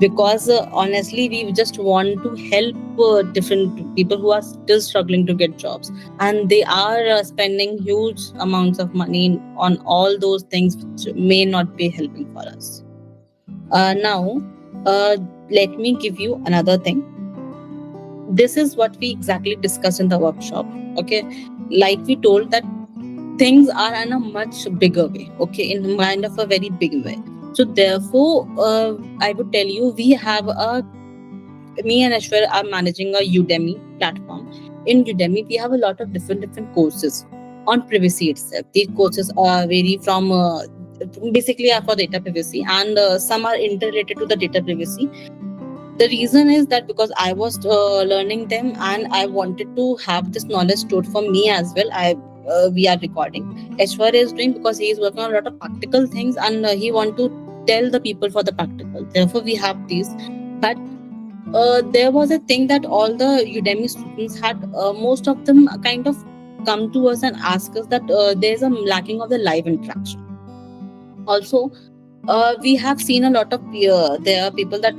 Because honestly we just want to help different people who are still struggling to get jobs, and they are spending huge amounts of money on all those things which may not be helping for us. Now let me give you another thing. This is what we exactly discussed in the workshop. Okay, like we told that things are in a much bigger way, okay, in kind of a very big way. So therefore I would tell you, we have a me and Ashwar are managing a Udemy platform. In Udemy, we have a lot of different courses on privacy itself. These courses are vary from basically are for data privacy, and some are interrelated to the data privacy. The reason is that because I was learning them and I wanted to have this knowledge stored for me as well. I We are recording. Ashwar is doing because he is working on a lot of practical things, and he want to tell the people for the practical. Therefore, we have these. But there was a thing that all the Udemy students had, most of them kind of come to us and ask us that there's a lacking of the live interaction. Also, we have seen a lot of there are people that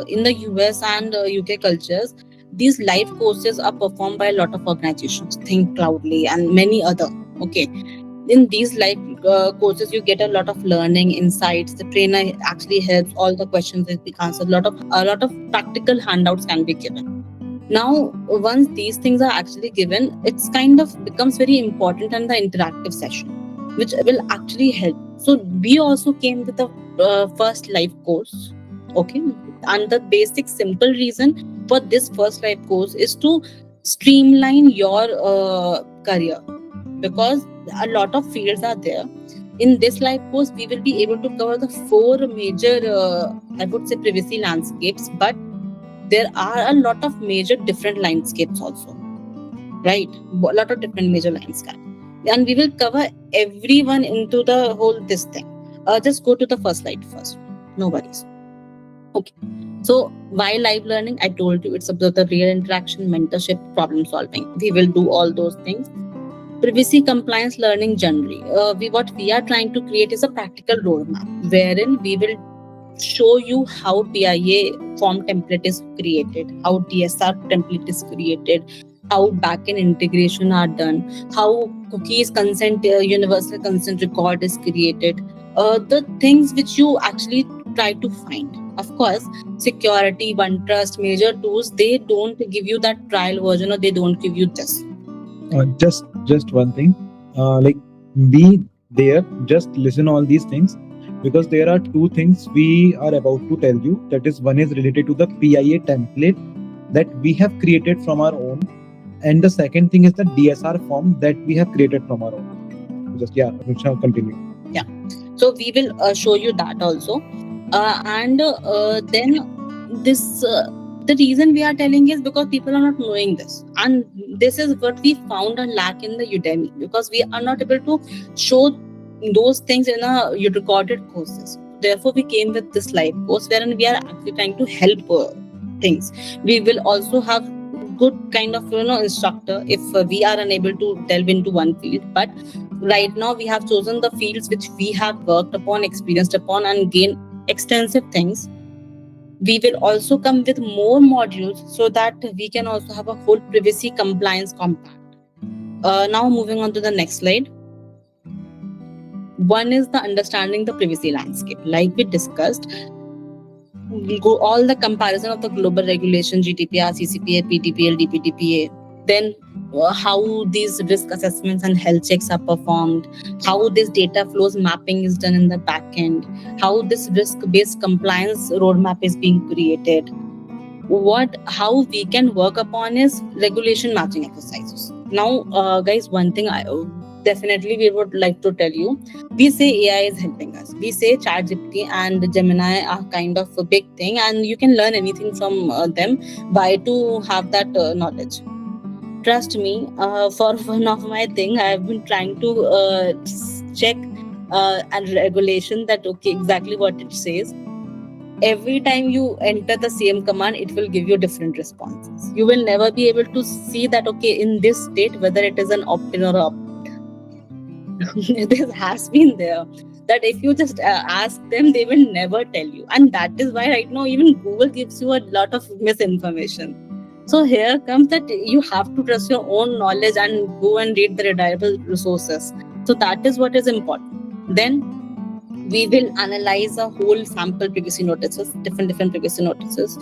in the US and UK cultures, these live courses are performed by a lot of organizations, Think Cloudly and many other. Okay, in these live courses you get a lot of learning insights. The trainer actually helps, all the questions will be answered, a lot of practical handouts can be given. Now once these things are actually given, it's kind of becomes very important, and the interactive session which will actually help. So we also came with the first live course. Okay, and the basic simple reason for this first live course is to streamline your career, because a lot of fields are there. In this live course, we will be able to cover the four major, I would say, privacy landscapes, but there are a lot of major different landscapes also, right? A lot of different major landscapes. And we will cover everyone into the whole this thing. Just go to the first slide first. No worries. Okay. So why live learning? I told you it's about the real interaction, mentorship, problem solving. We will do all those things. Privacy compliance learning generally. What we are trying to create is a practical roadmap wherein we will show you how PIA form template is created, how DSR template is created, how backend integration are done, how cookies consent, universal consent record is created, the things which you actually try to find. Of course, security, one trust, major tools, they don't give you that trial version, or they don't give you this. Just one thing, like be there, just listen all these things, because there are two things we are about to tell you. That is, one is related to the PIA template that we have created from our own, and the second thing is the DSR form that we have created from our own. Just continue. Yeah. So we will show you that also. And then this the reason we are telling is because people are not knowing this, and this is what we found a lack in the Udemy, because we are not able to show those things in a recorded courses. Therefore we came with this live course wherein we are actually trying to help things. We will also have good kind of instructor if we are unable to delve into one field, but right now we have chosen the fields which we have worked upon, experienced upon, and gained extensive things. We will also come with more modules so that we can also have a whole privacy compliance compact. Now moving on to the next slide. One is the understanding the privacy landscape. Like we discussed, we go all the comparison of the global regulation, GDPR, CCPA, PDPA, DPDPA. Then how these risk assessments and health checks are performed, how this data flows mapping is done in the back end, how this risk-based compliance roadmap is being created. How we can work upon is regulation matching exercises. Now, guys, one thing I definitely we would like to tell you, we say AI is helping us. We say ChatGPT and Gemini are kind of a big thing, and you can learn anything from them by to have that knowledge. Trust me, for one of my thing, I've been trying to check and regulation that okay exactly what it says. every time you enter the same command, it will give you different responses. You will never be able to see that, okay, in this state, whether it is an opt-in or opt. This has been there, that if you just ask them, they will never tell you. And that is why right now even Google gives you a lot of misinformation. So here comes that you have to trust your own knowledge and go and read the reliable resources. So that is what is important. Then we will analyze a whole sample privacy notices, different privacy notices,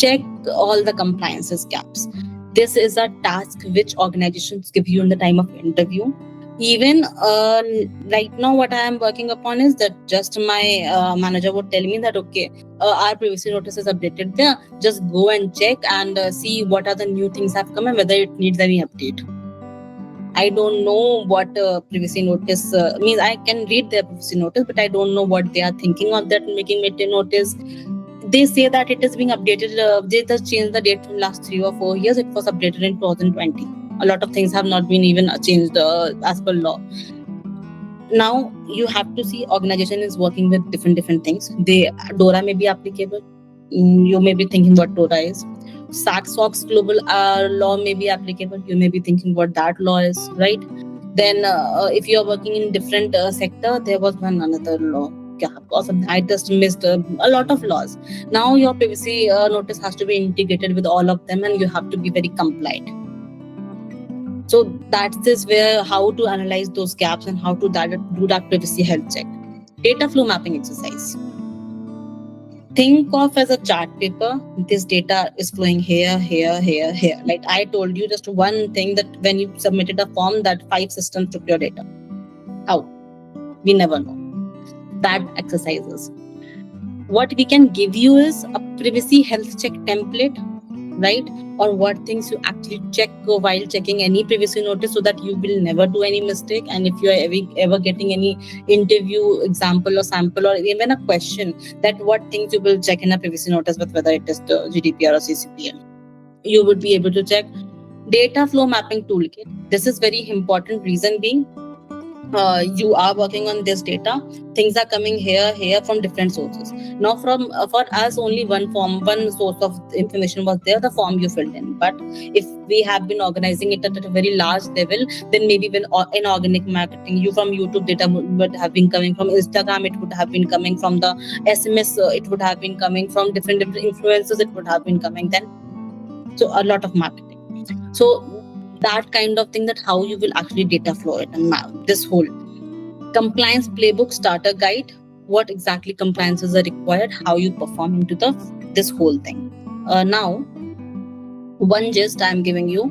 check all the compliances gaps. This is a task which organizations give you in the time of interview. Even right now, what I am working upon is that just my manager would tell me that, okay, our privacy notice is updated there. Just go and check and see what are the new things have come and whether it needs any update. I don't know what privacy notice means. I can read their privacy notice, but I don't know what they are thinking of that making it a notice. They say that it is being updated. They just changed the date from last 3 or 4 years. It was updated in 2020. A lot of things have not been even changed as per law. Now you have to see organization is working with different things. They DORA may be applicable. You may be thinking what DORA is. SAC-SOX global law may be applicable. You may be thinking what that law is, right? Then if you are working in different sector, there was one another law. Or something. I just missed a lot of laws. Now your privacy notice has to be integrated with all of them, and you have to be very compliant. So that's this where how to analyze those gaps and how to do that privacy health check. Data flow mapping exercise. Think of as a chart paper. This data is flowing here, here, here, here. Like I told you, just one thing that when you submitted a form, that 5 systems took your data. How? We never know. That exercises. What we can give you is a privacy health check template, right? Or what things you actually check while checking any privacy notice, so that you will never do any mistake. And if you are ever getting any interview example or sample or even a question, that what things you will check in a privacy notice, with whether it is the GDPR or CCPM, you would be able to check. Data flow mapping toolkit. This is very important. Reason being, you are working on this data, things are coming here from different sources. Now from for us only one source of information was there, the form you filled in. But if we have been organizing it at a very large level, then maybe when in organic marketing, you from YouTube data would have been coming, from Instagram it would have been coming, from the SMS it would have been coming, from different influencers it would have been coming. Then so a lot of marketing. So that kind of thing, that how you will actually data flow it and map this whole compliance playbook starter guide. What exactly compliances are required, how you perform into the this whole thing. Now one gist I'm giving you,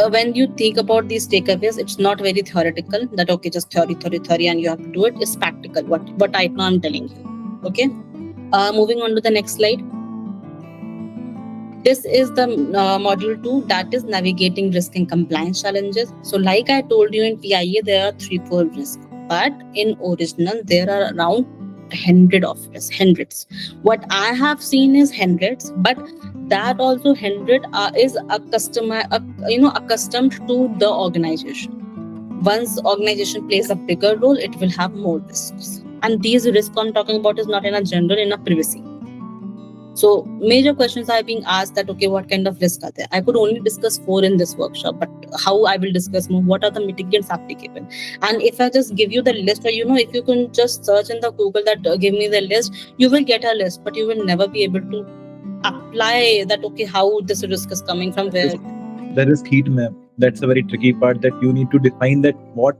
when you think about these takeaways, it's not very theoretical, that okay, just theory and you have to do it. It's practical, what right now I'm telling you. Okay, moving on to the next slide. This is the module 2, that is navigating risk and compliance challenges. So like I told you, in PIA there are 3-4 risks, but in original there are around hundreds. What I have seen is hundreds, but that also 100 is a customer, accustomed to the organization. Once organization plays a bigger role, it will have more risks. And these risks I'm talking about is not in a general, in a privacy. So major questions are being asked that, okay, what kind of risk are there? I could only discuss 4 in this workshop, but how I will discuss more, what are the mitigants applicable? And if I just give you the list, or if you can just search in the Google that give me the list, you will get a list, but you will never be able to apply that, okay, how this risk is coming from where. The risk heat map. That's a very tricky part, that you need to define that what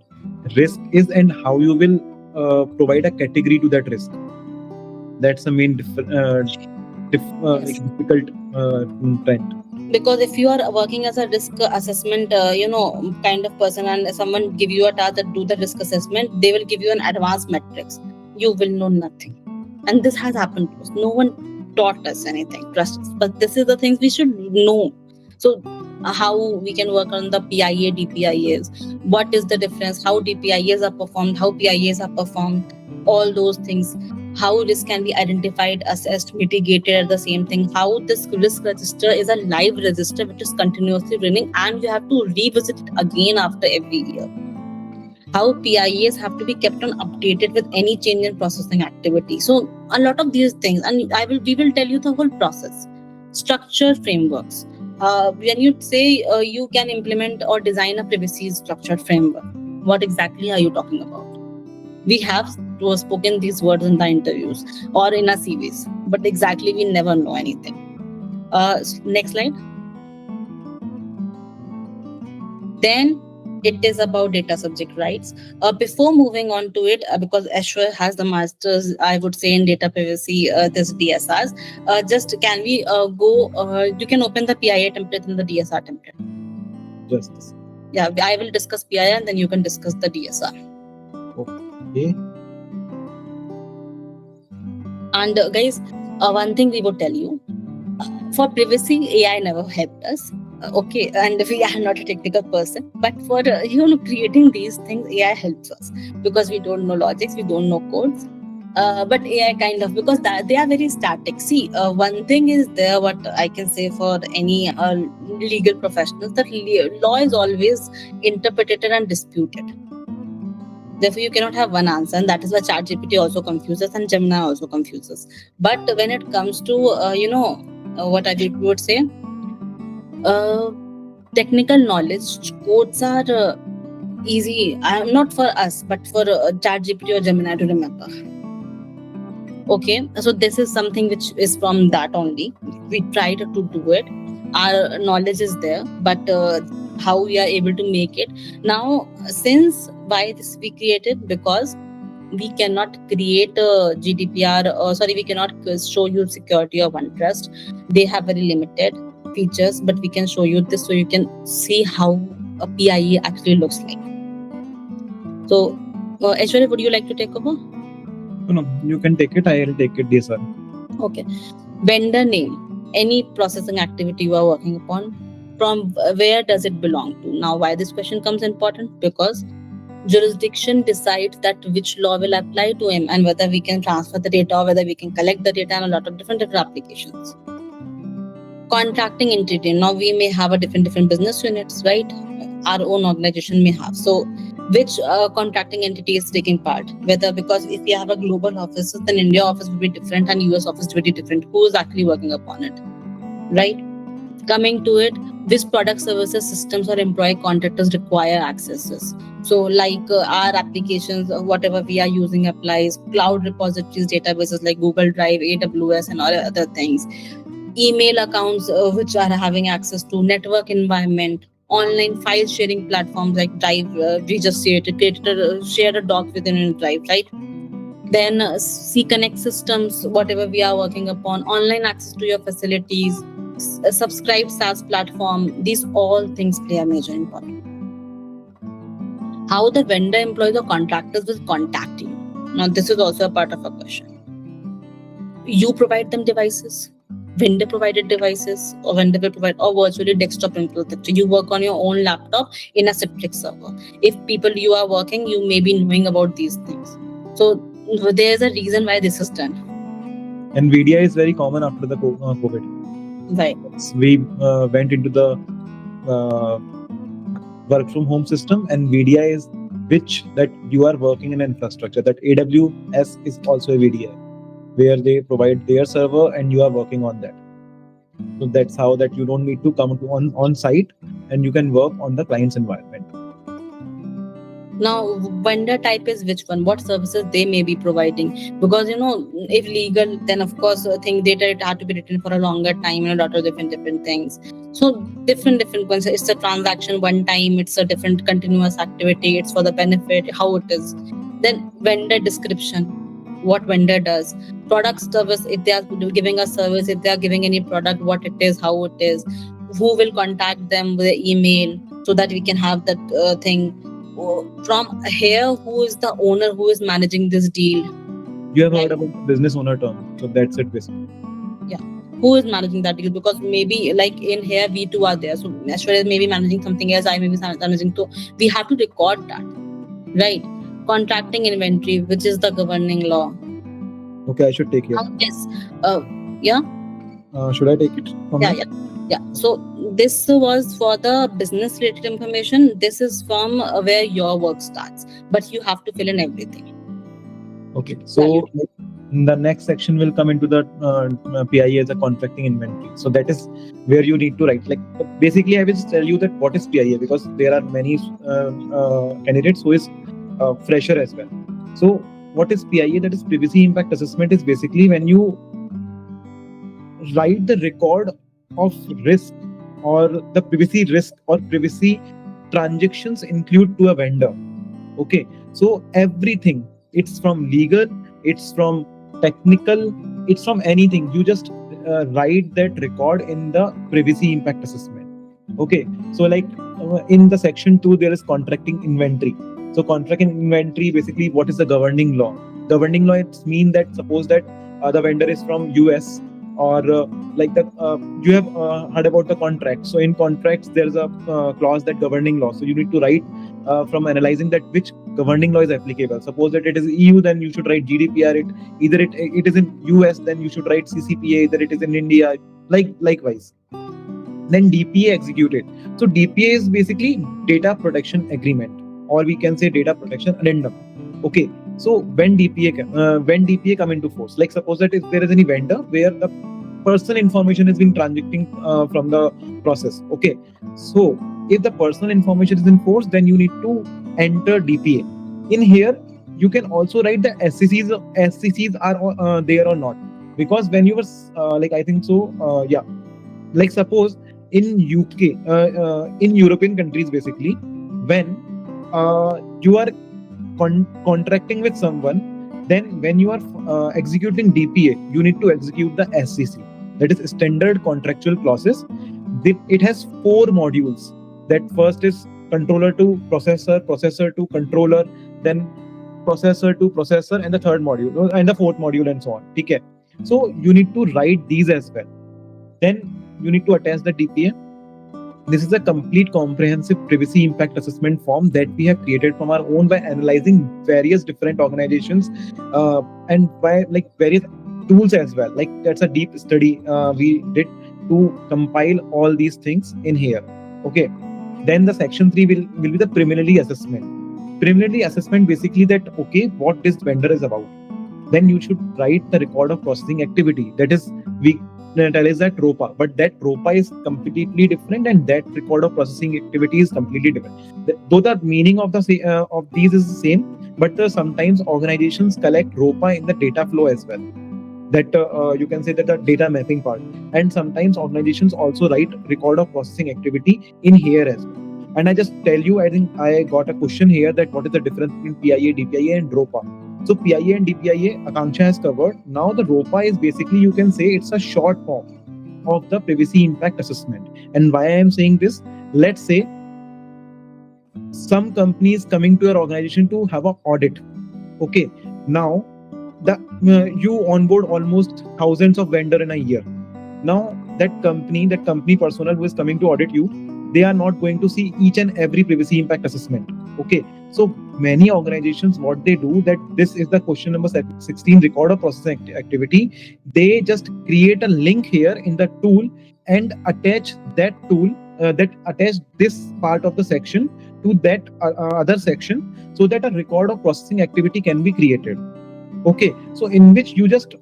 risk is and how you will provide a category to that risk. That's the main Yes. difficult trend. Because if you are working as a risk assessment kind of person, and someone give you a task that do the risk assessment, they will give you an advanced metrics, you will know nothing. And this has happened to us. No one taught us anything, trust us. But this is the things we should know. So how we can work on the PIA DPIAs, what is the difference, how DPIAs are performed, how PIAs are performed, all those things, how risk can be identified, assessed, mitigated at the same thing, how this risk register is a live register which is continuously running and you have to revisit it again after every year. how PIAs have to be kept on updated with any change in processing activity. So a lot of these things, and we will tell you the whole process. Structure frameworks. When you say you can implement or design a privacy structured framework, what exactly are you talking about? We have spoken these words in the interviews or in our CVs, but exactly we never know anything. Next slide. Then it is about data subject rights. Before moving on to it, because Ashwar has the masters, I would say, in data privacy, this DSRs. Just can we go? You can open the PIA template and the DSR template. Just this. Yeah, I will discuss PIA and then you can discuss the DSR. Okay. And guys, one thing we would tell you, for privacy, AI never helped us. Okay, and we are not a technical person, but for creating these things, AI helps us because we don't know logics, we don't know codes. But AI kind of, because that they are very static. See, one thing is there, what I can say for any legal professionals, that law is always interpreted and disputed. Therefore, you cannot have one answer, and that is why ChatGPT also confuses and Gemini also confuses. But when it comes to, what I would say, uh, technical knowledge, codes are easy. Not for us, but for ChatGPT or Gemini to remember. Okay, so this is something which is from that only. We tried to do it. Our knowledge is there, but how we are able to make it now, since why this we created, because we cannot create a GDPR, sorry, we cannot show you security or one trust. They have very limited features, but we can show you this so you can see how a PIE actually looks like. So, Aishwarya, would you like to take over? No, you can take it. I will take it, DSR. Okay. Vendor name. Any processing activity you are working upon, from where does it belong to? Now, why this question comes important? Because jurisdiction decides that which law will apply to him and whether we can transfer the data or whether we can collect the data, and a lot of different applications. Contracting entity. Now we may have a different business units, right? Our own organization may have. So which contracting entity is taking part? Whether, because if we have a global office, then India office will be different and US office will be different. Who is actually working upon it, right? Coming to it, which product, services, systems, or employee contractors require accesses. So like our applications, whatever we are using applies. Cloud repositories, databases like Google Drive, AWS, and all other things. Email accounts which are having access to network environment. Online file sharing platforms like Drive, we just shared a doc within Drive, right? Then C-Connect systems, whatever we are working upon, online access to your facilities, subscribe SaaS platform. These all things play a major important. How the vendor, employees, or contractors will contact you. Now, this is also a part of a question. You provide them devices, vendor provided devices, or vendor will provide, or virtually desktop infrastructure. You work on your own laptop in a Citrix server. If people you are working, you may be knowing about these things. So there's a reason why this is done. And VDI is very common after the COVID. Right. We went into the work from home system, and VDI is which that you are working in infrastructure. That AWS is also a VDI, where they provide their server and you are working on that. So that's how that you don't need to come to on site, and you can work on the client's environment. Now, vendor type is which one, what services they may be providing, because if legal, then of course think data, it had to be written for a longer time, a lot of different things. So different ones. It's a transaction one time, it's a different continuous activity, it's for the benefit, how it is. Then vendor description, what vendor does. Product, service, if they are giving a service, if they are giving any product, what it is, how it is, who will contact them with email, so that we can have that thing. From here, who is the owner, who is managing this deal? You have heard about the business owner term, so that's it basically. Yeah, who is managing that deal? Because maybe like in here we two are there, so Ashwarya may be managing something else, I may be managing, so we have to record that, right? Contracting inventory, which is the governing law. Okay, I should take it. Yes. Yeah. Should I take it? Yeah. Yeah, so this was for the business related information. This is from where your work starts, but you have to fill in everything. Okay, Yeah, you. so the next section will come into the PIA as a contracting inventory. So that is where you need to write. Like basically, I will just tell you that what is PIA, because there are many candidates who is fresher as well. So what is PIA? That is privacy impact assessment. Is basically when you write the record of risk, or the privacy risk or privacy transactions include to a vendor. Okay, so everything, it's from legal, it's from technical, it's from anything, you just write that record in the privacy impact assessment. Okay, so like in the section 2 there is contracting inventory. So contracting inventory, basically what is the governing law? Governing law, it's mean that suppose that the vendor is from US, or like the you have heard about the contract. So in contracts there's a clause that governing law, so you need to write from analyzing that which governing law is applicable. Suppose that it is EU, then you should write GDPR. It is in US, then you should write CCPA. Either it is in India, likewise. Then DPA executed. So DPA is basically data protection agreement, or we can say data protection addendum. Okay. So when DPA come into force, like suppose that if there is any vendor where the personal information is being transacting from the process. Okay. So if the personal information is enforced, then you need to enter DPA. In here, you can also write the SCCs. SCCs are there or not, because when you were like I think so. Yeah, like suppose in UK, in European countries, basically, when you are contracting with someone, then when you are executing DPA, you need to execute the SCC, that is standard contractual clauses. It has 4 modules. That first is controller to processor, processor to controller, then processor to processor, and the third module and the fourth module, and so on. Okay, so you need to write these as well. Then you need to attach the DPA. This is a complete comprehensive privacy impact assessment form that we have created from our own by analyzing various different organizations, and by like various tools as well. Like that's a deep study we did to compile all these things in here. Okay. Then the section 3 will be the preliminary assessment. Preliminary assessment, basically that, okay, what this vendor is about. Then you should write the record of processing activity. That is, we tell is that ROPA, but that ROPA is completely different, and that record of processing activity is completely different. Though the meaning of the of these is the same, but sometimes organizations collect ROPA in the data flow as well. That you can say that the data mapping part, and sometimes organizations also write record of processing activity in here as well. And I just tell you, I think I got a question here that what is the difference between PIA, DPIA, and ROPA. So PIA and DPIA, Akanksha has covered. Now the ROPA is basically, you can say it's a short form of the privacy impact assessment. And why I am saying this, let's say some company is coming to your organization to have an audit. Okay, now the you onboard almost thousands of vendor in a year. Now that company personnel who is coming to audit you, they are not going to see each and every privacy impact assessment. Okay, so many organizations, what they do, that this is the question number 16, record of processing activity. They just create a link here in the tool and attach that tool, that attach this part of the section to that other section, so that a record of processing activity can be created. Okay, so in which you just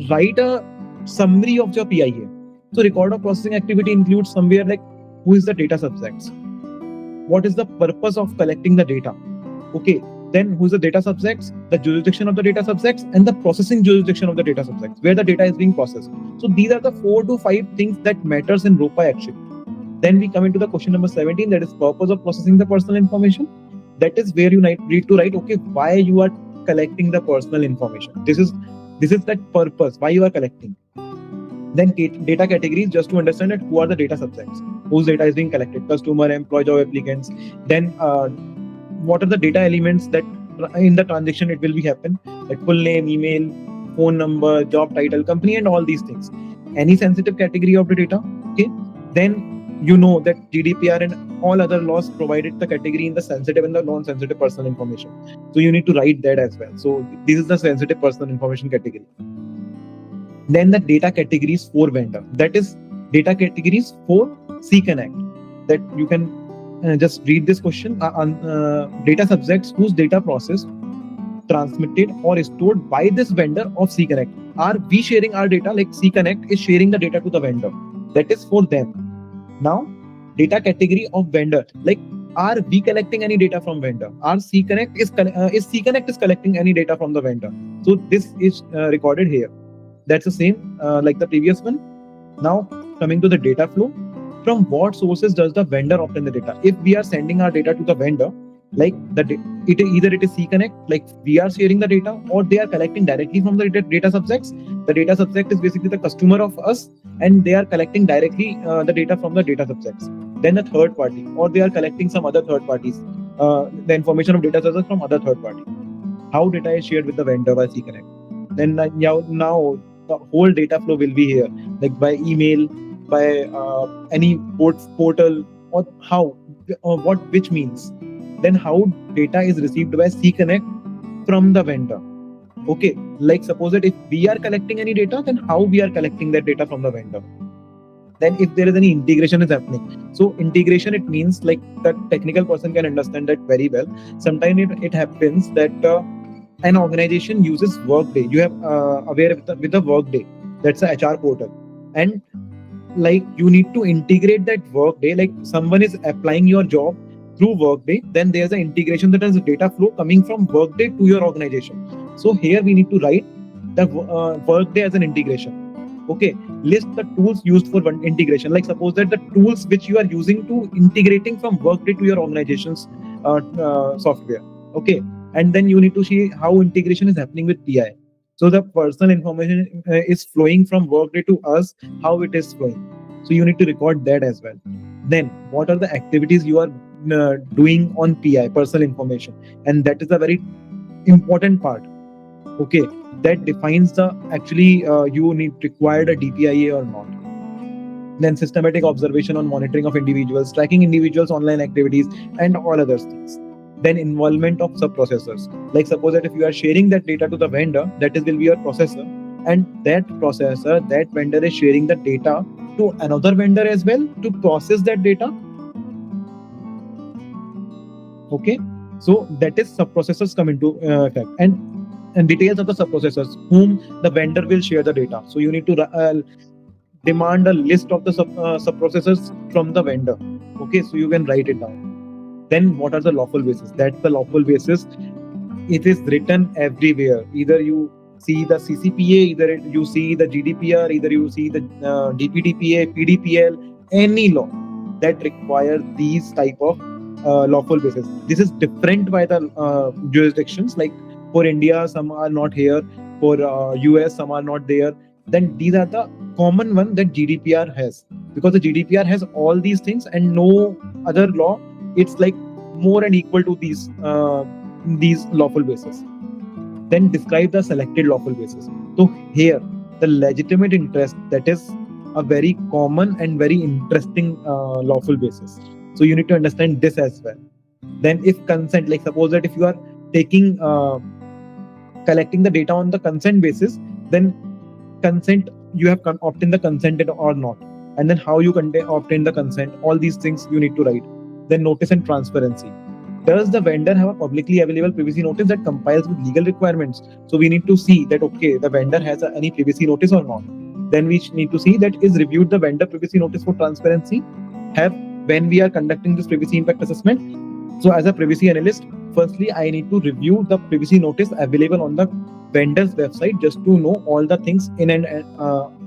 write a summary of your PIA. So record of processing activity includes somewhere like who is the data subjects, what is the purpose of collecting the data. Okay, then who is the data subjects, the jurisdiction of the data subjects, and the processing jurisdiction of the data subjects, where the data is being processed. So these are the 4 to 5 things that matters in ROPA actually. Then we come into the question number 17, that is purpose of processing the personal information. That is where you need to write, okay, why you are collecting the personal information. This is that purpose why you are collecting. Then data categories, just to understand that who are the data subjects, whose data is being collected, customer, employee, job applicants. Then what are the data elements that in the transaction it will be happen, like full name, email, phone number, job title, company, and all these things. Any sensitive category of the data. Okay, then you know that GDPR and all other laws provided the category in the sensitive and the non-sensitive personal information. So you need to write that as well. So this is the sensitive personal information category. Then the data categories for vendor. That is Data categories for C Connect. That you can just read this question. Data subjects whose data process transmitted or stored by this vendor of C Connect. Are we sharing our data? Like C Connect is sharing the data to the vendor. That is for them. Now, data category of vendor. Like, are we collecting any data from vendor? Are C Connect is C Connect is collecting any data from the vendor? So this is recorded here. That's the same like the previous one. Now, coming to the data flow, from what sources does the vendor obtain the data? If we are sending our data to the vendor, like either it is C Connect, like we are sharing the data, or they are collecting directly from the data subjects. The data subject is basically the customer of us, and they are collecting directly the data from the data subjects. Then a third party, or they are collecting some other third parties, the information of data subjects from other third party. How data is shared with the vendor by C Connect? Then now the whole data flow will be here, like by email, by any portal, or how, or what, which means. Then how data is received by C Connect from the vendor. Okay, like suppose that if we are collecting any data, then how we are collecting that data from the vendor. Then if there is any integration is happening, so integration, it means like the technical person can understand that very well. Sometimes it happens that an organization uses Workday. You have aware with the Workday. That's a HR portal, and like you need to integrate that Workday. Like someone is applying your job through Workday, then there's an integration, that is data flow coming from Workday to your organization. So here we need to write the Workday as an integration. Okay, list the tools used for one integration. Like suppose that the tools which you are using to integrating from Workday to your organization's software. Okay, and then you need to see how integration is happening with PI. So the personal information is flowing from Workday to us, how it is flowing. So you need to record that as well. Then what are the activities you are doing on PI, personal information, and that is a very important part. Okay, that defines the actually you need required a DPIA or not. Then systematic observation on monitoring of individuals, tracking individuals online activities, and all other things. Then involvement of sub-processors. Like suppose that if you are sharing that data to the vendor, that is will be your processor, and that processor, that vendor is sharing the data to another vendor as well to process that data. Okay, so that is sub-processors come into effect. And details of the sub-processors whom the vendor will share the data. So you need to demand a list of the sub-processors from the vendor. Okay, so you can write it down. Then what are the lawful basis? That's the lawful basis. It is written everywhere. Either you see the CCPA, either you see the GDPR, either you see the DPDPA, PDPL, any law that require these type of lawful basis. This is different by the jurisdictions. Like for India, some are not here. For US, some are not there. Then these are the common one that GDPR has, because the GDPR has all these things and no other law. It's like more and equal to these lawful basis. Then describe the selected lawful basis. So here the legitimate interest, that is a very common and very interesting lawful basis. So you need to understand this as well. Then if consent, like suppose that if you are taking collecting the data on the consent basis, then consent, you have obtained the consent or not, and then how you obtain the consent, all these things you need to write. Then notice and transparency. Does the vendor have a publicly available privacy notice that complies with legal requirements? So we need to see that okay, the vendor has any privacy notice or not. Then we need to see that is reviewed the vendor privacy notice for transparency have when we are conducting this privacy impact assessment. So as a privacy analyst, firstly I need to review the privacy notice available on the vendor's website just to know all the things in and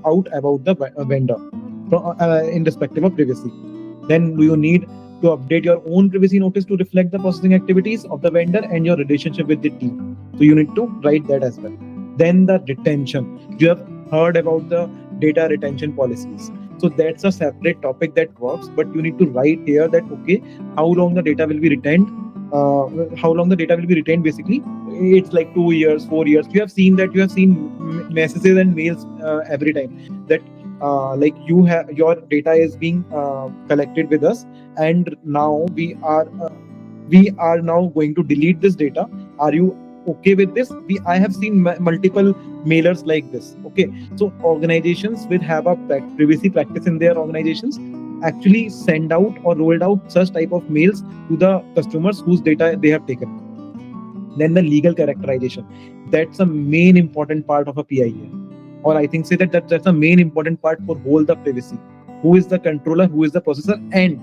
out about the vendor in respective of privacy. Then do you need to update your own privacy notice to reflect the processing activities of the vendor and your relationship with the team. So you need to write that as well. Then the retention. You have heard about the data retention policies. So that's a separate topic that works, but you need to write here that okay, how long the data will be retained. How long the data will be retained basically, it's like 2 years, 4 years. You have seen messages and mails every time that like you have your data is being collected with us, and now we are now going to delete this data. Are you okay with this. I have seen multiple mailers like this. Okay, so organizations will have a privacy practice in their organizations, actually send out or rolled out such type of mails to the customers whose data they have taken. Then the legal characterization, that's a main important part of a PIA, or I think say that's a main important part for whole the privacy. Who is the controller, who is the processor? And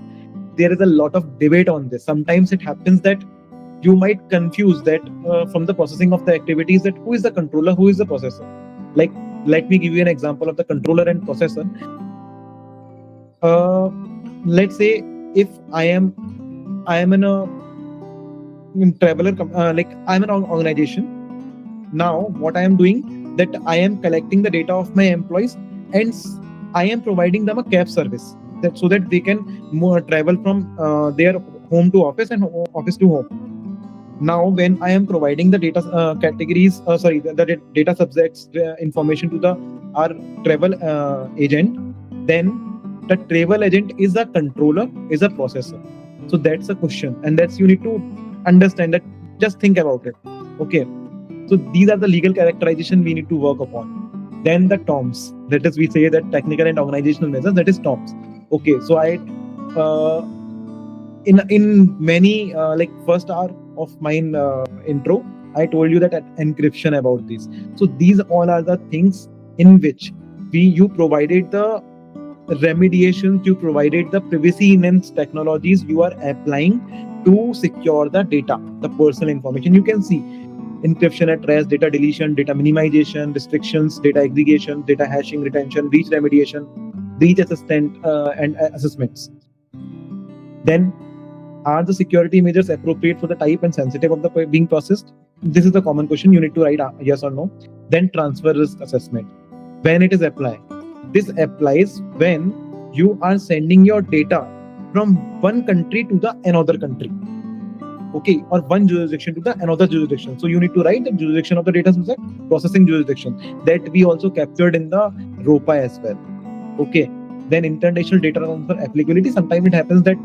there is a lot of debate on this. Sometimes it happens that you might confuse that from the processing of the activities, that who is the controller, who is the processor. Like, let me give you an example of the controller and processor. uh, let's say if I am in a traveler like I'm an organization. Now what I am doing, that I am collecting the data of my employees, and I am providing them a cab service, that so that they can travel from their home to office and office to home. Now when I am providing the data categories, sorry, the data subjects information to the our travel agent, then the travel agent is a controller, is a processor. So that's a question, and that's you need to understand that. Just think about it. Okay, so these are the legal characterization we need to work upon. Then the terms, that is we say that technical and organizational measures, that is terms. Okay, so I uh, in many like first hour of my intro, I told you that encryption about this. So these all are the things in which we you provided the remediations, you provided the privacy enhanced technologies you are applying to secure the data, the personal information. You can see encryption at rest, data deletion, data minimization, restrictions, data aggregation, data hashing, retention, breach remediation, breach assistant, and assessments. Then, are the security measures appropriate for the type and sensitive of the being processed? This is the common question. You need to write yes or no. Then transfer risk assessment. When it is applied, this applies when you are sending your data from one country to the another country. Okay, or one jurisdiction to the another jurisdiction. So you need to write the jurisdiction of the data subject, processing jurisdiction, that we also captured in the ROPA as well. Okay, then international data transfer applicability. Sometimes it happens that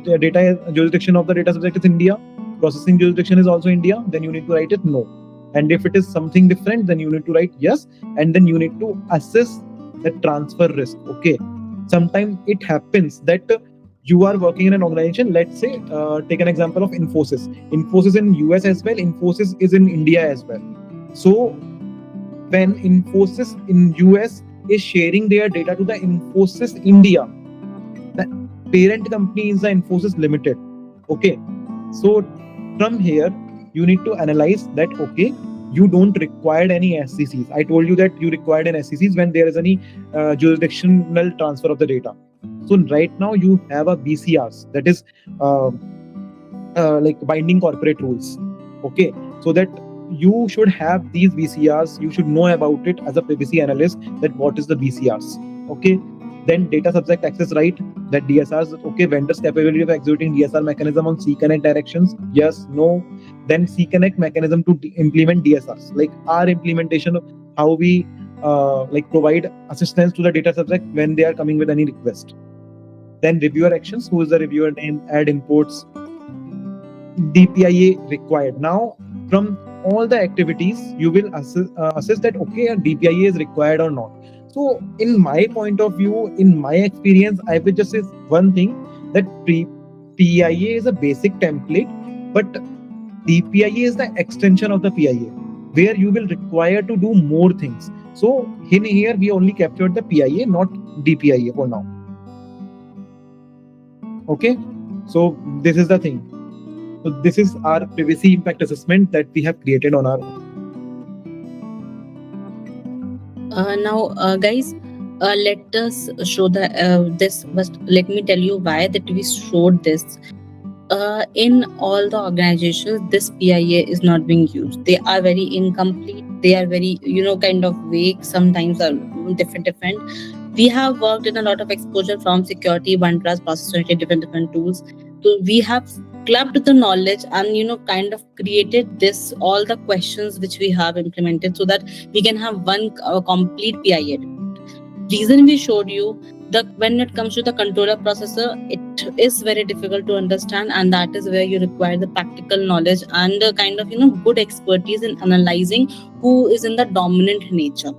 the data jurisdiction of the data subject is India, processing jurisdiction is also India, then you need to write it no. And if it is something different, then you need to write yes, and then you need to assess the transfer risk. Okay, sometimes it happens that you are working in an organization. Let's say take an example of Infosys in US as well, Infosys is in India as well. So when Infosys in US is sharing their data to the Infosys India, the parent company is the Infosys Limited. Okay, so from here you need to analyze that. Okay, you don't require any SCCs. I told you that you required an SCCs when there is any jurisdictional transfer of the data. So right now you have a BCRs, that is uh, like binding corporate rules. Okay, so that you should have these BCRs, you should know about it as a privacy analyst, that what is the BCRs. Okay, then data subject access right, that DSRs. Okay, vendors capability of executing DSR mechanism on CConnect directions, yes, no. Then CConnect mechanism to implement DSRs, like our implementation of how we like provide assistance to the data subject when they are coming with any request. Then reviewer actions, who is the reviewer name, add imports, DPIA required. Now, from all the activities, you will assess that okay, DPIA is required or not. So, in my point of view, in my experience, I will just say one thing, that PIA is a basic template, but DPIA is the extension of the PIA, where you will require to do more things. So, in here, we only captured the PIA, not DPIA for now. Okay, so this is the thing. So this is our privacy impact assessment that we have created on our. Now, guys, let us show the this. But let me tell you why that we showed this. In all the organizations, this PIA is not being used. They are very incomplete. They are very, kind of vague. Sometimes are different. We have worked in a lot of exposure from security, OneTrust, process unity, different tools. So we have clubbed the knowledge and kind of created this all the questions which we have implemented so that we can have one complete PIA report. Reason we showed you, the when it comes to the controller processor, it is very difficult to understand, and that is where you require the practical knowledge and kind of good expertise in analyzing who is in the dominant nature.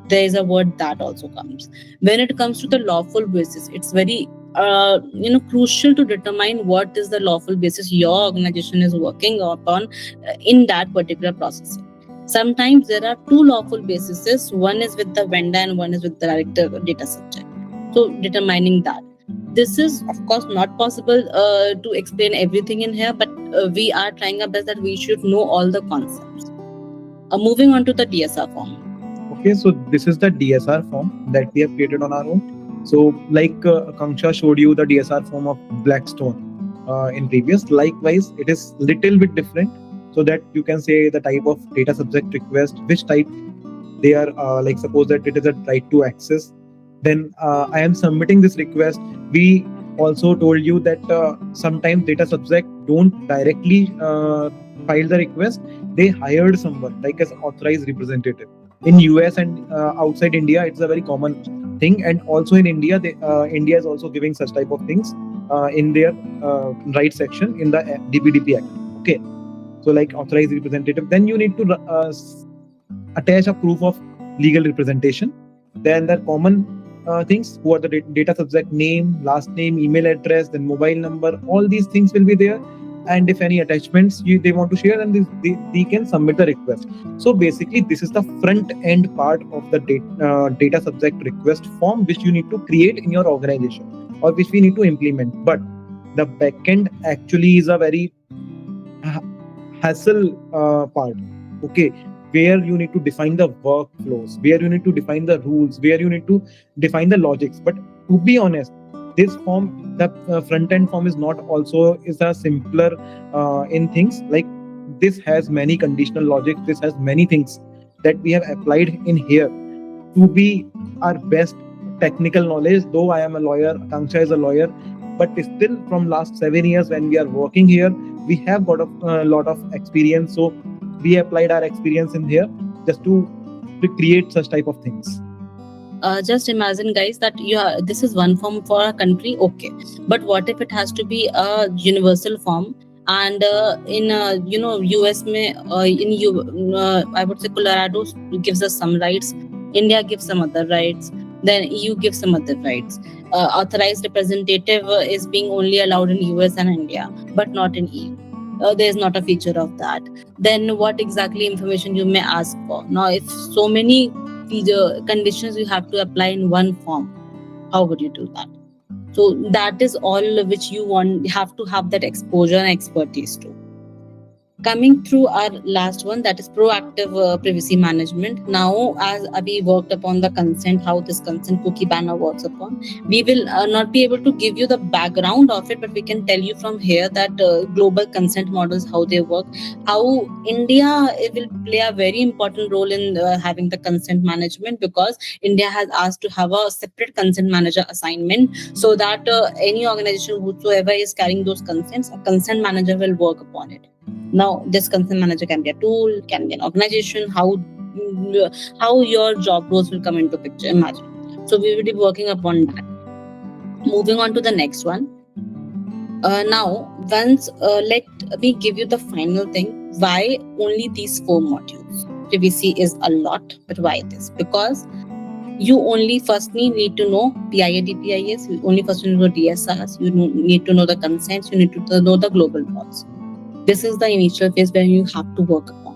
There is a word that also comes when it comes to the lawful basis. It's very crucial to determine what is the lawful basis your organization is working upon in that particular process. Sometimes there are two lawful bases, one is with the vendor and one is with the director data subject. So determining that, this is of course not possible to explain everything in here, but we are trying our best that we should know all the concepts. Moving on to the DSR form. Okay, so this is the DSR form that we have created on our own. So, like Akanksha showed you the DSR form of Blackstone in previous. Likewise, it is little bit different, so that you can say the type of data subject request, which type they are. Like suppose that it is a right to access. Then I am submitting this request. We also told you that sometimes data subject don't directly file the request. They hired someone like as authorized representative in US and outside India. It's a very common thing, and also in India, India is also giving such type of things in their right section in the DPDPA Act. Okay, so like authorized representative, then you need to attach a proof of legal representation. Then the common things who are the data subject name, last name, email address, then mobile number. All these things will be there. And if any attachments they want to share, then they can submit the request. So basically, this is the front end part of the data subject request form, which you need to create in your organization or which we need to implement. But the backend actually is a very hassle part. Okay, where you need to define the workflows, where you need to define the rules, where you need to define the logics. But to be honest, this form, the front end form is not also is a simpler in things. Like this has many conditional logics. This has many things that we have applied in here to be our best technical knowledge. Though I am a lawyer, Akanksha is a lawyer, but still from last 7 years when we are working here, we have got a lot of experience. So we applied our experience in here just to create such type of things. Just imagine guys that this is one form for a country, okay, but what if it has to be a universal form? And in US may I would say Colorado gives us some rights, India gives some other rights, then EU gives some other rights. Authorized representative is being only allowed in US and India, but not in EU. There is not a feature of that. Then what exactly information you may ask for? Now if so many conditions you have to apply in one form, how would you do that? So that is all which you have to have that exposure and expertise to. Coming through our last one, that is proactive privacy management. Now, as we worked upon the consent, how this consent cookie banner works upon, we will not be able to give you the background of it, but we can tell you from here that global consent models, how they work, how India will play a very important role in having the consent management, because India has asked to have a separate consent manager assignment, so that any organization whosoever is carrying those consents, a consent manager will work upon it. Now, this consent manager can be a tool, can be an organization, how your job roles will come into picture. Imagine. So we will be working upon that. Moving on to the next one. Now, once let me give you the final thing. Why only these 4 modules? Privacy is a lot, but why this? Because you only firstly need to know PIA, DPIAs, you only first need to know DSRs, you need to know the consents, you need to know the global laws. This is the initial phase where you have to work upon,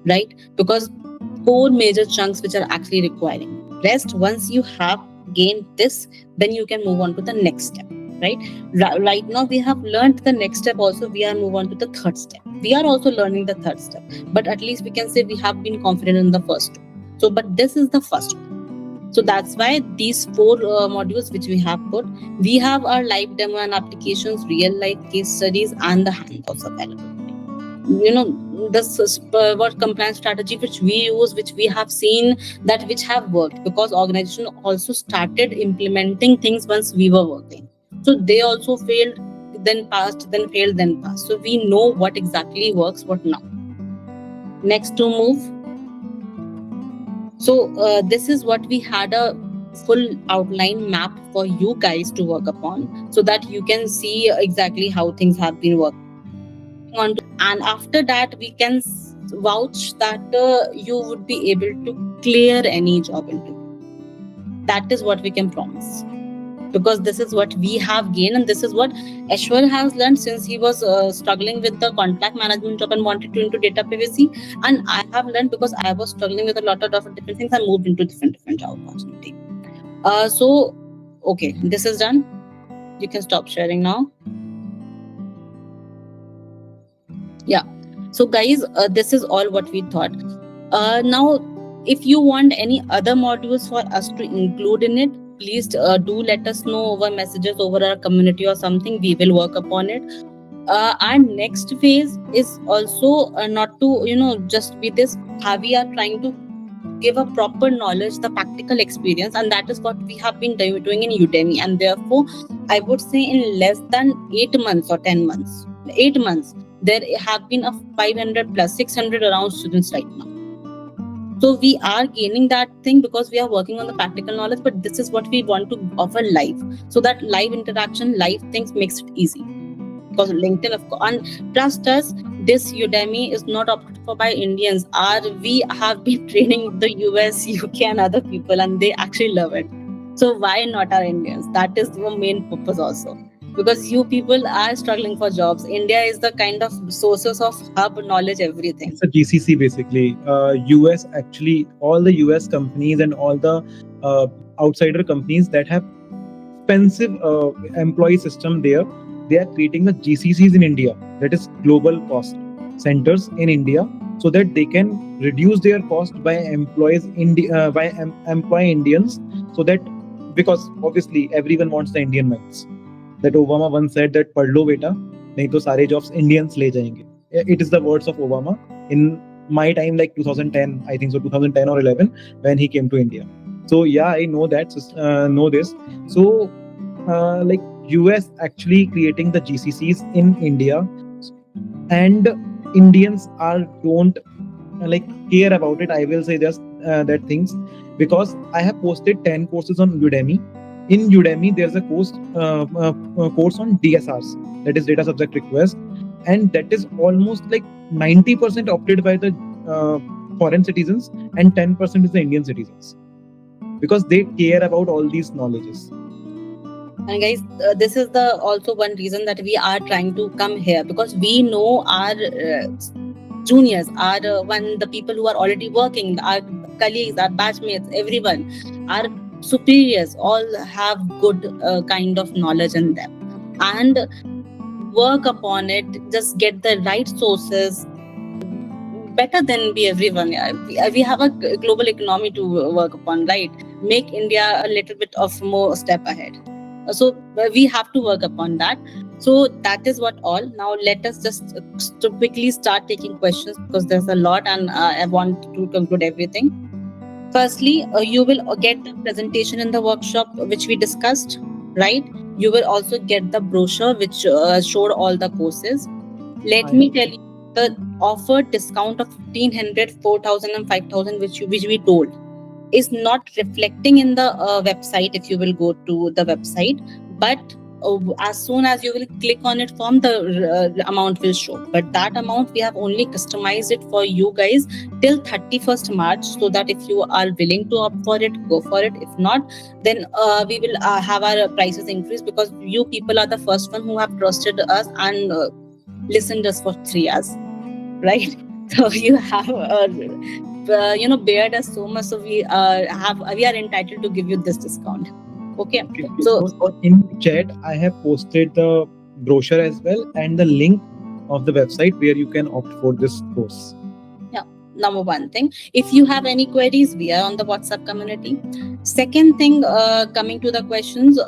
right? Because 4 major chunks which are actually requiring. Rest, once you have gained this, then you can move on to the next step, right? Right now we have learned the next step also, we are move on to the third step. We are also learning the third step, but at least we can say we have been confident in the first two. So, but this is the first one. So that's why these 4 modules which we have put, we have our live demo and applications, real life case studies, and the handouts available. This what compliance strategy which we use, which we have seen that which have worked, because organization also started implementing things once we were working. So they also failed, then passed, then failed, then passed. So we know what exactly works, what now. Next to move. So this is what we had a full outline map for you guys to work upon, so that you can see exactly how things have been working on. And after that, we can vouch that you would be able to clear any job interview. That is what we can promise, because this is what we have gained, and this is what Ashwar has learned since he was struggling with the contract management job and wanted to into data privacy. And I have learned because I was struggling with a lot of different things and moved into different job opportunity. So okay, this is done. You can stop sharing now. Yeah. So guys, this is all what we thought. Now, if you want any other modules for us to include in it, please do let us know over messages over our community or something. We will work upon it. Our next phase is also not to just be this. How we are trying to give a proper knowledge, the practical experience, and that is what we have been doing in Udemy. And therefore, I would say in less than 8 months or 10 months, 8 months, there have been a 500 plus 600 around students right now. So we are gaining that thing because we are working on the practical knowledge, but this is what we want to offer live, so that live interaction, live things makes it easy. Because LinkedIn, of course, and trust us, this Udemy is not opted for by Indians. We have been training the US, UK, and other people, and they actually love it. So why not our Indians? That is the main purpose also. Because you people are struggling for jobs. India is the kind of sources of hub knowledge, everything. It's a GCC basically. US actually, all the US companies and all the uh, outsider companies that have expensive employee system there, they are creating the GCCs in India, that is global cost centers in India, so that they can reduce their cost by employ Indians, so that, because obviously everyone wants the Indian maths. That Obama once said that पढ़ लो बेटा नहीं तो सारे jobs Indians ले जाएंगे. It is the words of Obama in my time, like 2010, I think so, 2010 or 11, when he came to India. So yeah, I know that, know this. So like US actually creating the GCCs in India, and Indians are don't like care about it. I will say just that things, because I have posted 10 courses on Udemy. In Udemy, there's a course on DSRs, that is data subject request, and that is almost like 90% opted by the foreign citizens, and 10% is the Indian citizens, because they care about all these knowledges. And guys, this is the also one reason that we are trying to come here, because we know our juniors are the people who are already working, our colleagues, our batchmates, everyone, our superiors all have good kind of knowledge in them, and work upon it. Just get the right sources, better than be everyone. Yeah. We have a global economy to work upon, right? Make India a little bit of more step ahead. So we have to work upon that. So that is what all. Now let us just quickly start taking questions, because there's a lot, and I want to conclude everything. Firstly, you will get the presentation in the workshop which we discussed, right? You will also get the brochure which showed all the courses. Let me tell you, the offered discount of 1500, 4000, and 5000, which we told, is not reflecting in the website if you will go to the website, but as soon as you will click on it form, the amount will show. But that amount we have only customized it for you guys till 31st March, so that if you are willing to opt for it, go for it. If not, then we will have our prices increase, because you people are the first one who have trusted us and listened us for 3 years, right? So you have bared us so much, so we are entitled to give you this discount. Okay. So in chat I have posted the brochure as well, and the link of the website where you can opt for this course. Yeah, number one thing, if you have any queries, we are on the WhatsApp community. Second thing, coming to the questions,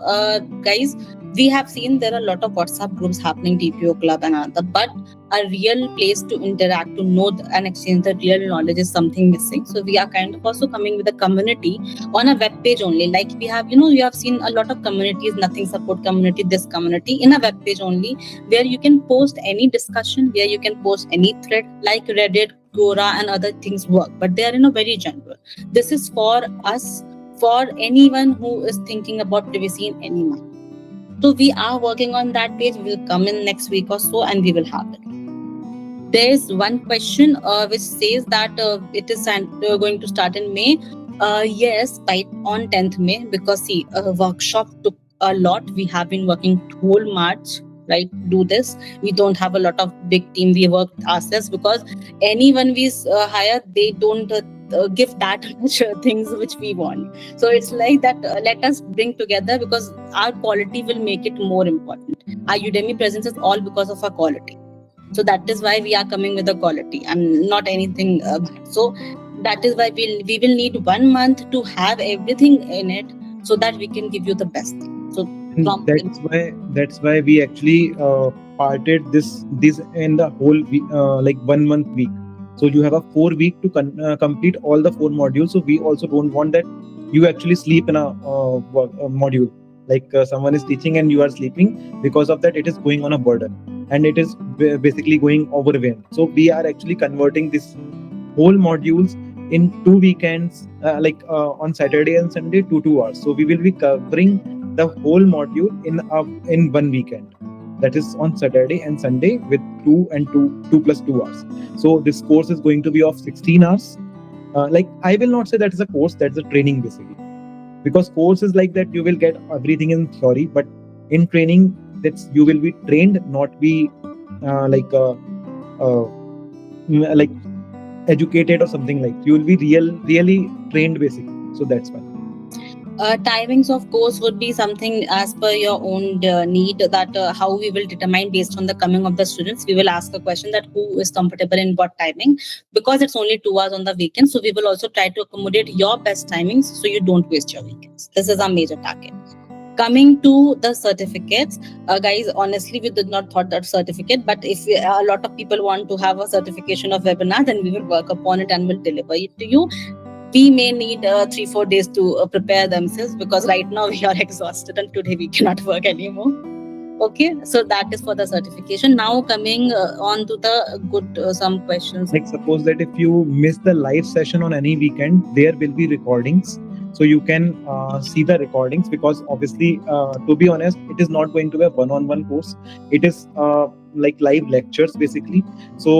guys, we have seen there are a lot of WhatsApp groups happening, TPO club and other, but a real place to interact, to know and exchange the real knowledge is something missing. So we are kind of also coming with a community on a web page only. Like we have, you have seen a lot of communities, nothing support community, this community in a web page only, where you can post any discussion, where you can post any thread, like Reddit, Quora, and other things work, but they are very general. This is for us, for anyone who is thinking about privacy in any manner. So we are working on that page. We will come in next week or so, and we will have it. There's one question which says that it is going to start in May. Yes, by on 10th May, because see, a workshop took a lot. We have been working whole March, right? Do this. We don't have a lot of big team. We work ourselves because anyone we hire, they don't give that much things which we want. So it's like that. Let us bring together because our quality will make it more important. Our Udemy presence is all because of our quality. So that is why we are coming with the quality and not anything bad. So that is why we will need 1 month to have everything in it so that we can give you the best thing. So And from that's why we actually parted this in the whole week, like 1 month week. So you have a 4 week to complete all the 4 modules. So we also don't want that you actually sleep in a module. Like someone is teaching and you are sleeping. Because of that, it is going on a burden and it is basically going overwhelmed. So we are actually converting this whole modules in 2 weekends, on Saturday and Sunday, 2 hours. So we will be covering the whole module in 1 weekend. That is on Saturday and Sunday with 2 plus 2 hours. So this course is going to be of 16 hours. Like I will not say that is a course, that's a training basically. Because course is like that you will get everything in theory, but in training that's you will be trained, not be uh, like uh, uh, like educated or something. Like you will be really trained basically. So that's why. timings of course would be something as per your own need, that how we will determine based on the coming of the students. We will ask a question that who is comfortable in what timing, because it's only 2 hours on the weekend. So we will also try to accommodate your best timings so you don't waste your weekends. This is our major target. Coming to the certificates, guys, honestly we did not thought that certificate, but if a lot of people want to have a certification of webinar, then we will work upon it and will deliver it to you. We may need 3-4 days to prepare themselves, because right now we are exhausted and today we cannot work anymore. Okay, so that is for the certification. Now coming on to the good some questions. Like suppose that if you miss the live session on any weekend, there will be recordings. So you can see the recordings, because obviously, to be honest, it is not going to be a one-on-one course. It is like live lectures basically. So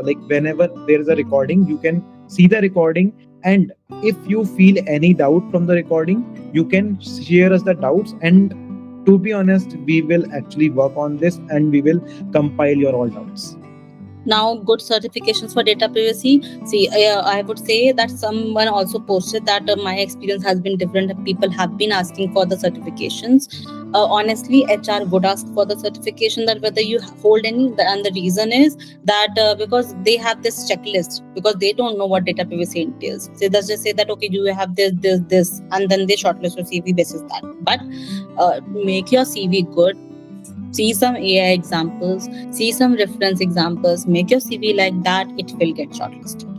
like whenever there is a recording, you can see the recording, and if you feel any doubt from the recording, you can share us the doubts, and to be honest, we will actually work on this and we will compile your all doubts. Now good certifications for data privacy. See, I would say that someone also posted that my experience has been different. People have been asking for the certifications. Honestly, HR would ask for the certification, that whether you hold any, and the reason is that because they have this checklist, because they don't know what data privacy entails. So they just say that okay, you have this, and then they shortlist your CV basis that. But make your CV good, see some AI examples, see some reference examples, make your CV like that, it will get shortlisted.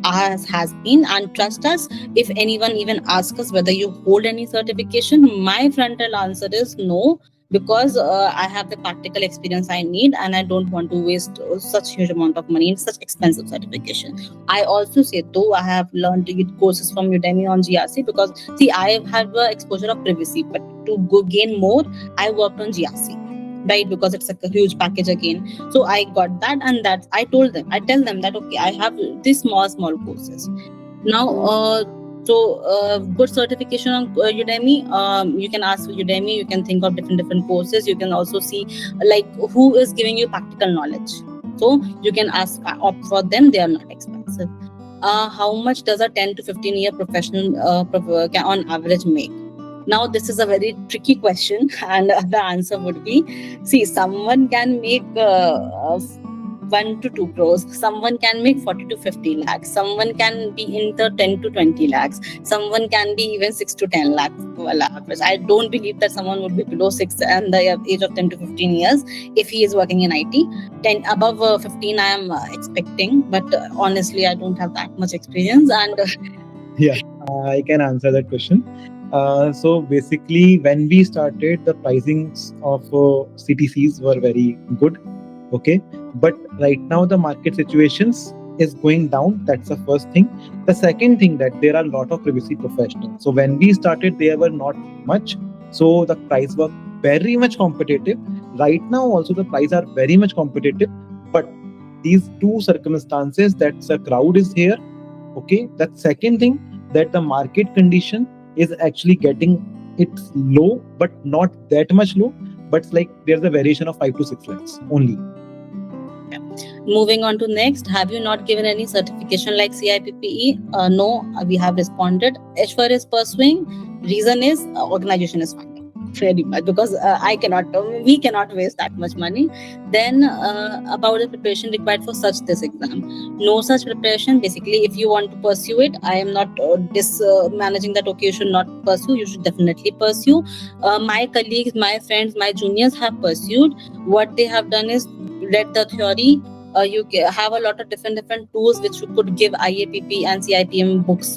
As has been, and trust us, if anyone even asks us whether you hold any certification, my frontal answer is no, because I have the practical experience I need, and I don't want to waste such huge amount of money in such expensive certification. I also say, though, I have learned to get courses from Udemy on GRC, because see, I have exposure of privacy, but to go gain more, I worked on GRC, right? Because it's like a huge package again. So I got that, and that I tell them that okay, I have these small courses. Now good certification on Udemy. You can ask for Udemy, you can think of different courses. You can also see like who is giving you practical knowledge, so you can ask opt for them. They are not expensive. How much does a 10 to 15 year professional on average make? Now, this is a very tricky question, and the answer would be, see, someone can make 1 to 2 crores, someone can make 40 to 50 lakhs, someone can be in the 10 to 20 lakhs, someone can be even 6 to 10 lakhs. Well, average. I don't believe that someone would be below 6 and the age of 10 to 15 years if he is working in IT. 10 above 15, I am expecting, but honestly, I don't have that much experience. And Yeah, I can answer that question. So basically, when we started, the pricings of CTCs were very good. Okay, but right now the market situations is going down. That's the first thing. The second thing, that there are a lot of privacy professionals. So when we started, there were not much. So the price was very much competitive. Right now, also the price are very much competitive. But these two circumstances, that the crowd is here. Okay. That second thing, that the market condition is actually getting, it's low, but not that much low. But it's like there's a variation of 5 to 6 lakhs only. Moving on to next, have you not given any certification like CIPPE? No, we have responded. H4 is pursuing. Reason is organization is funding very much, because I cannot, we cannot waste that much money. Then about the preparation required for such this exam, no such preparation. Basically, if you want to pursue it, I am not managing that. Okay, you should not pursue. You should definitely pursue. My colleagues, my friends, my juniors have pursued. What they have done is read the theory. You have a lot of different tools which you could give IAPP and CIPM books,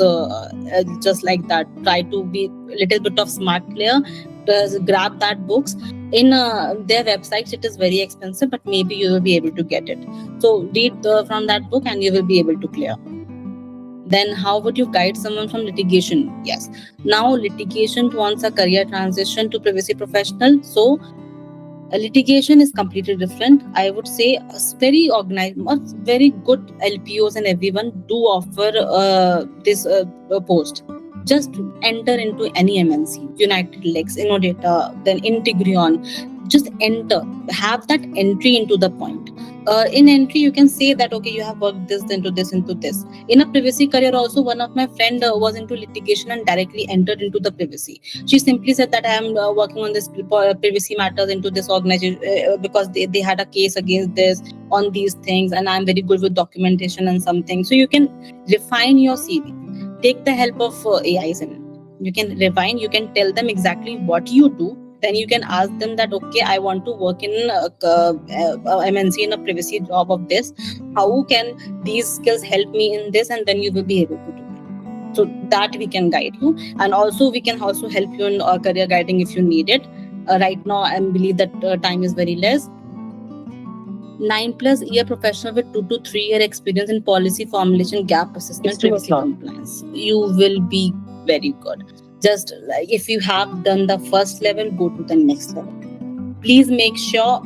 just like that. Try to be a little bit of smart player. Just grab that books in their websites. It is very expensive, but maybe you will be able to get it. So read from that book and you will be able to clear. Then how would you guide someone from litigation? Yes. Now litigation wants a career transition to privacy professional. So litigation is completely different. I would say very organized, very good LPOs and everyone do offer this post. Just enter into any MNC, United Lex, Innodata, then Integrion. Just enter, have that entry into the point. In entry, you can say that okay, you have worked this into this into this. In a privacy career, also one of my friend was into litigation and directly entered into the privacy. She simply said that I am working on this privacy matters into this organization because they had a case against this on these things, and I'm very good with documentation and something. So you can refine your CV. Take the help of AIs, and you can refine. You can tell them exactly what you do. Then you can ask them that okay, I want to work in MNC in a privacy job of this. How can these skills help me in this? And then you will be able to do it. So that we can guide you, and also we can also help you in career guiding if you need it. Right now, I believe that time is very less. 9+ year professional with 2 to 3 year experience in policy formulation, gap assessment, privacy compliance. You will be very good. Just like if you have done the first level, go to the next level. Please make sure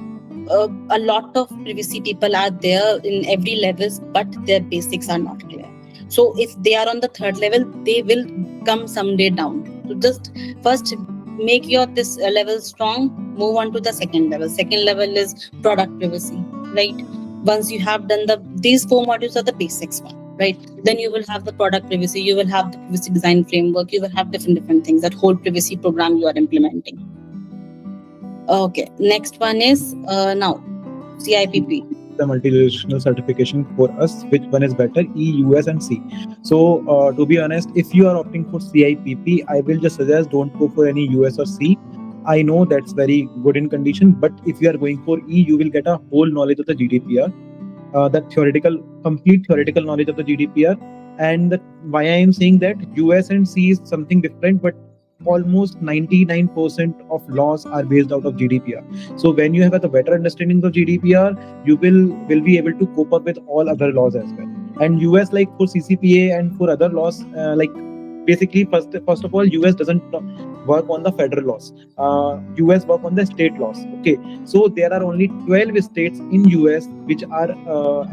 a lot of privacy people are there in every levels, but their basics are not clear. So if they are on the third level, they will come someday down. So just first make your this level strong, move on to the second level. Second level is product privacy, right? Once you have done these 4 modules are the basics one, right? Then you will have the product privacy, you will have the privacy design framework, you will have different things, that whole privacy program you are implementing. Okay, next one is now CIPP. The multi-jurisdictional certification for us, which one is better, E, US, and C. So to be honest, if you are opting for CIPP, I will just suggest don't go for any US or C. I know that's very good in condition, but if you are going for E, you will get a whole knowledge of the GDPR, that complete theoretical knowledge of the GDPR. And why I am saying that US and C is something different, but almost 99% of laws are based out of GDPR. So when you have a better understanding of GDPR, you will be able to cope up with all other laws as well. And US, like for CCPA and for other laws, like basically first of all, US doesn't work on the federal laws. US work on the state laws. Okay, so there are only 12 states in US which are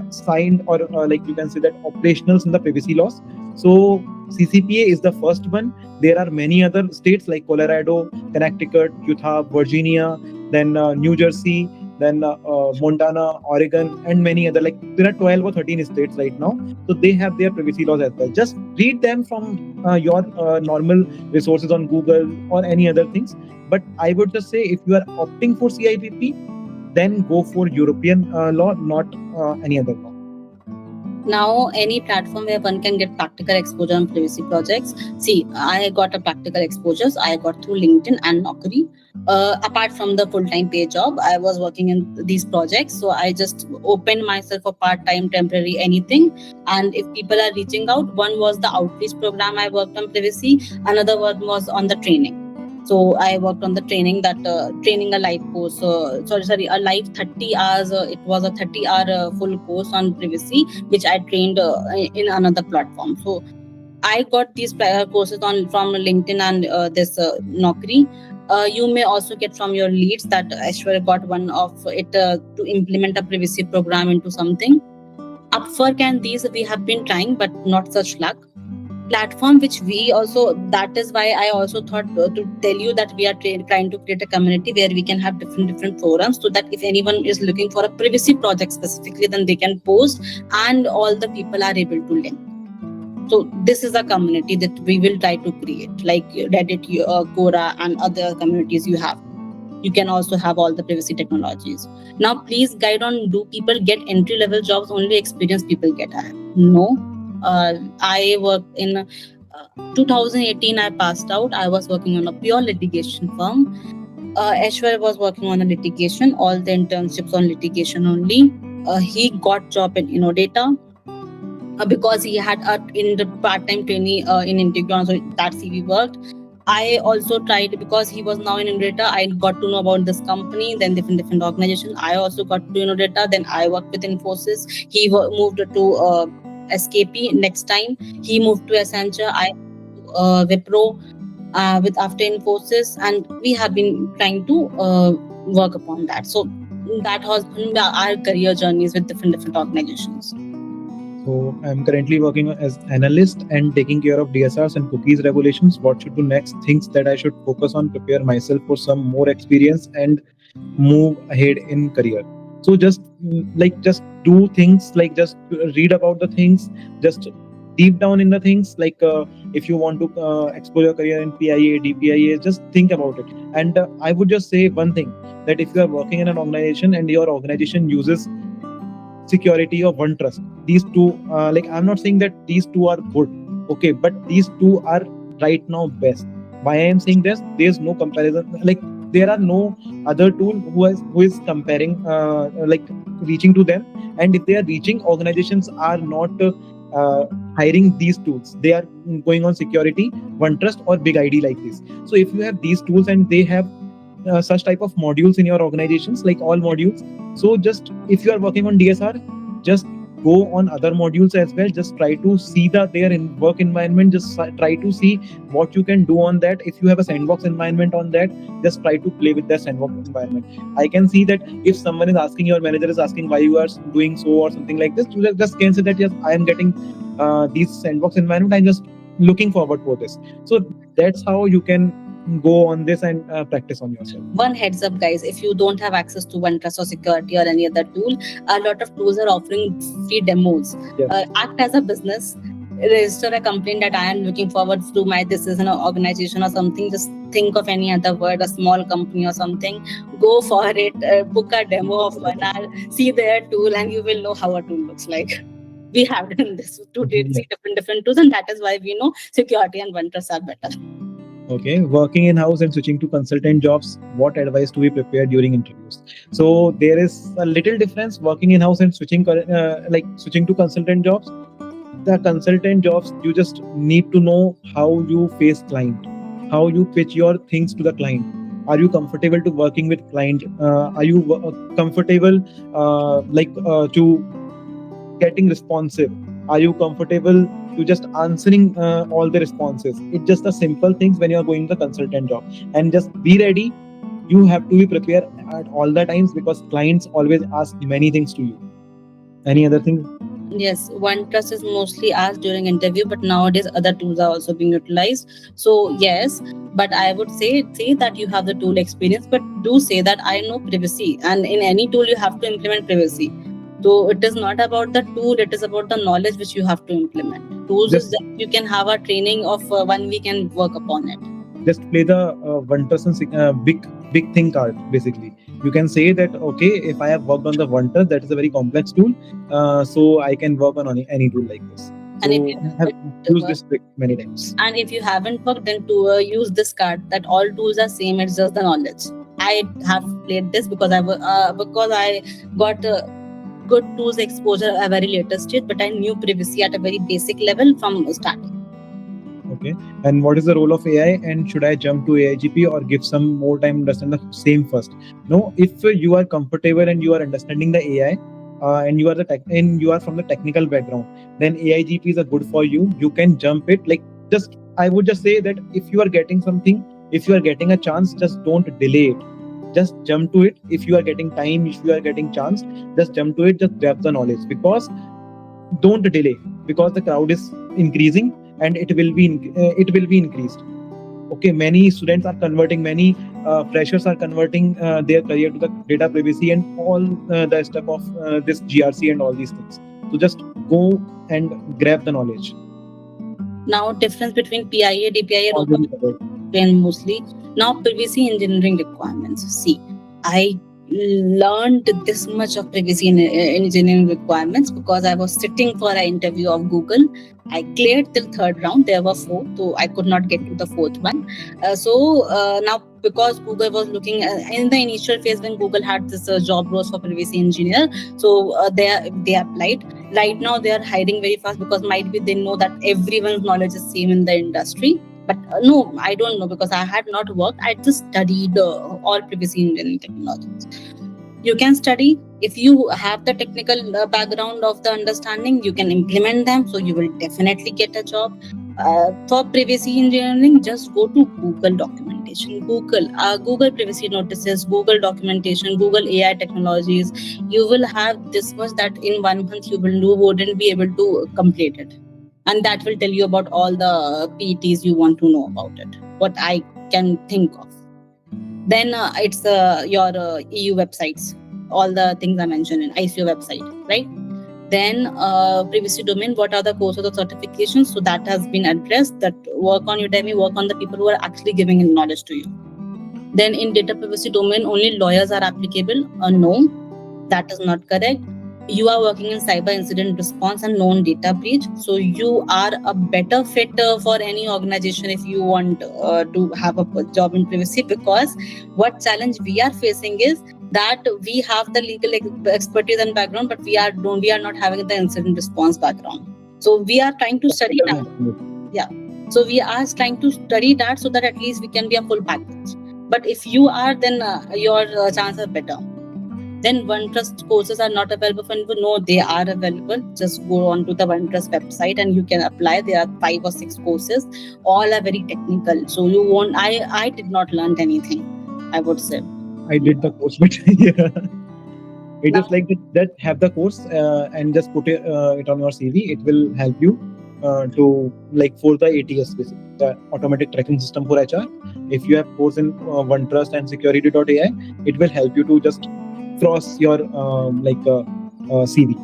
signed, or like you can say that operationals in the privacy laws. So CCPA is the first one. There are many other states like Colorado, Connecticut, Utah, Virginia, then New Jersey, then Montana, Oregon, and many other. Like there are 12 or 13 states right now. So they have their privacy laws as well. Just read them from your normal resources on Google or any other things. But I would just say if you are opting for CIPP, then go for European law, not any other law. Now, any platform where one can get practical exposure on privacy projects. See, I got a practical exposures. I got through LinkedIn and Naukri. Apart from the full-time pay job, I was working in these projects. So I just opened myself for part-time, temporary, anything. And if people are reaching out, one was the outreach program I worked on privacy. Another one was on the training. So I worked on the training, that training a live course. Sorry, a live 30 hours. It was a 30-hour full course on privacy, which I trained in another platform. So I got these courses on from LinkedIn and this Naukri. You may also get from your leads that Aishwarya got one of it to implement a privacy program into something. Upwork and these we have been trying, but not such luck. Platform which we also, that is why I also thought to tell you that we are trying to create a community where we can have different forums, so that if anyone is looking for a privacy project specifically, then they can post and all the people are able to link. So this is a community that we will try to create, like Reddit, Quora, and other communities you have. You can also have all the privacy technologies. Now, please guide on, do people get entry level jobs? Only experienced people get? No. I worked in 2018. I passed out. I was working on a pure litigation firm. Ashwar was working on a litigation. All the internships on litigation only. He got job in Innodata because he had a in the part-time training in Integron, so that CV worked. I also tried because he was now in Innodata. I got to know about this company, then different organization. I also got to Innodata. Then I worked with Infosys. He moved to SKP. Next time he moved to Accenture. I Wipro with after Infosys, and we have been trying to work upon that. So that has been our career journeys with different organizations. So I'm currently working as analyst and taking care of DSRs and cookies regulations. What should do next? Things that I should focus on, prepare myself for some more experience and move ahead in career. So just just do things, like just read about the things, just deep down in the things. If you want to explore your career in PIA, DPIA, just think about it. And I would just say one thing, that if you are working in an organization and your organization uses security or one trust, these two I'm not saying that these two are good, okay, but these two are right now best. Why I am saying this, there's no comparison. There are no other tool who is comparing reaching to them. And if they are reaching, organizations are not hiring these tools. They are going on security, one trust, or big ID like this. So if you have these tools and they have such type of modules in your organizations, like all modules, so just if you are working on DSR, just go on other modules as well. Just try to see their in work environment. Just try to see what you can do on that. If you have a sandbox environment on that, just try to play with that sandbox environment. I can see that if someone is asking, your manager is asking why you are doing so or something like this, you just can say that yes, I am getting these sandbox environment. I'm just looking forward for this. So that's how you can go on this and practice on yourself. One heads up, guys, if you don't have access to OneTrust or security or any other tool, a lot of tools are offering free demos. Yes. Act as a business, register a complaint that I am looking forward to my, this is an organization or something. Just think of any other word, a small company or something. Go for it, book a demo of 1 hour, see their tool, and you will know how a tool looks like. We have done this to see different tools, and that is why we know security and OneTrust are better. Okay, working in house and switching to consultant jobs. What advice do we prepare during interviews? So there is a little difference working in house and switching to consultant jobs. The consultant jobs, you just need to know how you face client, how you pitch your things to the client. Are you comfortable to working with client? Are you comfortable to getting responsive? Are you comfortable to just answering all the responses? It's just the simple things when you are going the consultant job. And just be ready. You have to be prepared at all the times, because clients always ask many things to you. Any other thing? Yes, OneTrust is mostly asked during interview, but nowadays other tools are also being utilized. So yes, but I would say that you have the tool experience, but do say that I know privacy, and in any tool you have to implement privacy. So it is not about the tool; it is about the knowledge which you have to implement. Tools is that you can have a training of 1 week and work upon it. Just play the OneTrust big thing card. Basically, you can say that okay, if I have worked on the OneTrust, that is a very complex tool, so I can work on any tool like this. So And if you I have used this trick many times. And if you haven't worked, then to use this card that all tools are same. It's just the knowledge. I have played this because I got good tools exposure at a very later stage, but I knew privacy at a very basic level from starting. Okay. And what is the role of AI? And should I jump to AIGP or give some more time to understand the same first? No, if you are comfortable and you are understanding the AI, and you are the tech and you are from the technical background, then AIGP is a good for you. You can jump it. Like, just I would just say that if you are getting something, if you are getting a chance, just don't delay it. Just jump to it. If you are getting time, if you are getting chance, just jump to it. Just grab the knowledge, because don't delay, because the crowd is increasing, and it will be increased. Okay, many students are converting, many freshers are converting their career to the data privacy and all the stuff of this GRC and all these things. So just go and grab the knowledge. Now, difference between PIA, DPIA, Already covered. and mostly. Now, privacy engineering requirements. See, I learned this much of privacy engineering requirements because I was sitting for an interview of Google. I cleared till third round. There were four, so I could not get to the fourth one. Now, because Google was looking in the initial phase when Google had this job roles for privacy engineer, so they applied. Right now, they are hiring very fast because might be they know that everyone's knowledge is same in the industry. But no, I don't know because I had not worked. I just studied all privacy engineering technologies. You can study if you have the technical background of the understanding, you can implement them, so you will definitely get a job. For privacy engineering, just go to Google documentation, Google privacy notices, Google documentation, Google AI technologies. You will have this much that in 1 month you wouldn't be able to complete it, and that will tell you about all the PETs you want to know about it, what I can think of. Then it's your EU websites, all the things I mentioned in ICO website, right? Then privacy domain, what are the courses or certifications? So that has been addressed, that work on Udemy, work on the people who are actually giving knowledge to you. Then in data privacy domain, only lawyers are applicable. No, that is not correct. You are working in cyber incident response and known data breach, so you are a better fit for any organization if you want to have a job in privacy. Because what challenge we are facing is that we have the legal expertise and background, but we are not having the incident response background. So we are trying to study that. Yeah. So we are trying to study that so that at least we can be a full package. But if you are, then your chances are better. Then OneTrust courses are not available for anyone. No, they are available. Just go on to the OneTrust website and you can apply. There are 5 or 6 courses. All are very technical. So you won't. I did not learn anything, I would say. I did the course, but yeah, it is like that. Have the course and just put it on your CV. It will help you to, like, for the ATS, basically the automatic tracking system for HR. If you have course in OneTrust and security.ai, it will help you to just cross your CV.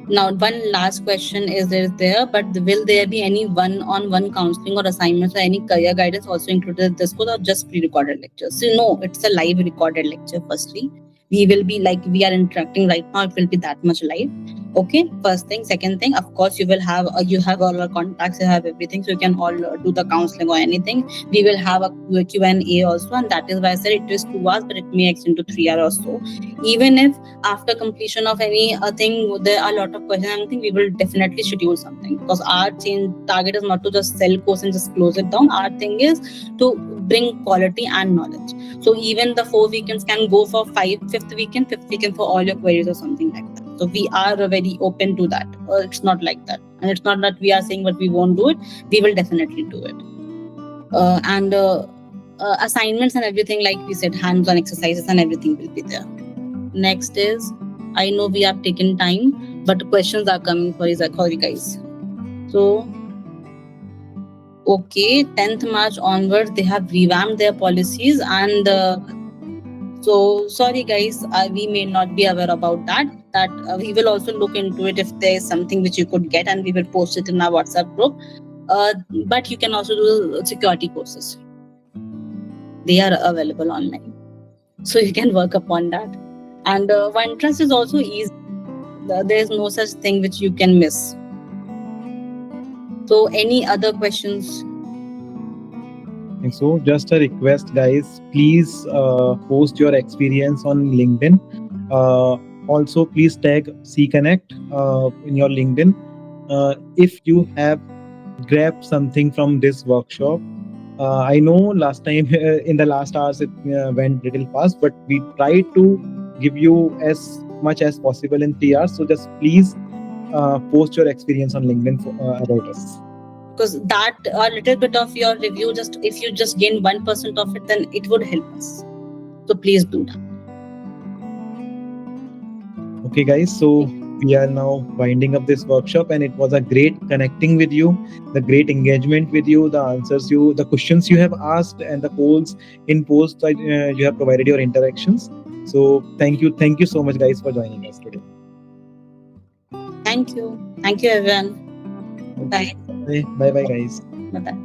Now, one last question is there, but will there be any one-on-one counseling or assignments or any career guidance also included in this course, or just pre-recorded lectures? So, no, it's a live recorded lecture. Firstly, we will be like we are interacting right now. It will be that much live. Okay, first thing. Second thing, of course, you will have you have all our contacts, you have everything, so you can all do the counseling or anything. We will have a Q&A also, and that is why I said it is 2 hours, but it may extend to 3 hours or so. Even if after completion of any thing there are a lot of questions, I think we will definitely schedule something, because our change target is not to just sell course and just close it down. Our thing is to bring quality and knowledge. So even the 4 weekends can go for fifth weekend for all your queries or something like that. So we are very open to that. It's not like that, and it's not that we are saying but we won't do it. We will definitely do it. And assignments and everything, like we said, hands-on exercises and everything will be there. Next is, I know we have taken time, but questions are coming for you guys. So, okay, 10th March onwards, they have revamped their policies, and so sorry guys, we may not be aware about that. That we will also look into it if there is something which you could get, and we will post it in our WhatsApp group. But you can also do security courses. They are available online, so you can work upon that. And OneTrust is also easy. There is no such thing which you can miss. So, any other questions? And so, just a request, guys, please post your experience on LinkedIn. Also, please tag C Connect in your LinkedIn. If you have grab something from this workshop. I know last time in the last hours it went little fast, but we tried to give you as much as possible in 3 hours. So just please post your experience on LinkedIn about us. because that a little bit of your review, just if you just gain 1% of it, then it would help us. So please do that. Okay, guys. So we are now winding up this workshop, and it was a great connecting with you, the great engagement with you, the answers you, the questions you have asked, and the polls in post that you have provided your interactions. So thank you so much, guys, for joining us today. Thank you everyone. Okay, Bye. bye, bye, guys. Bye bye.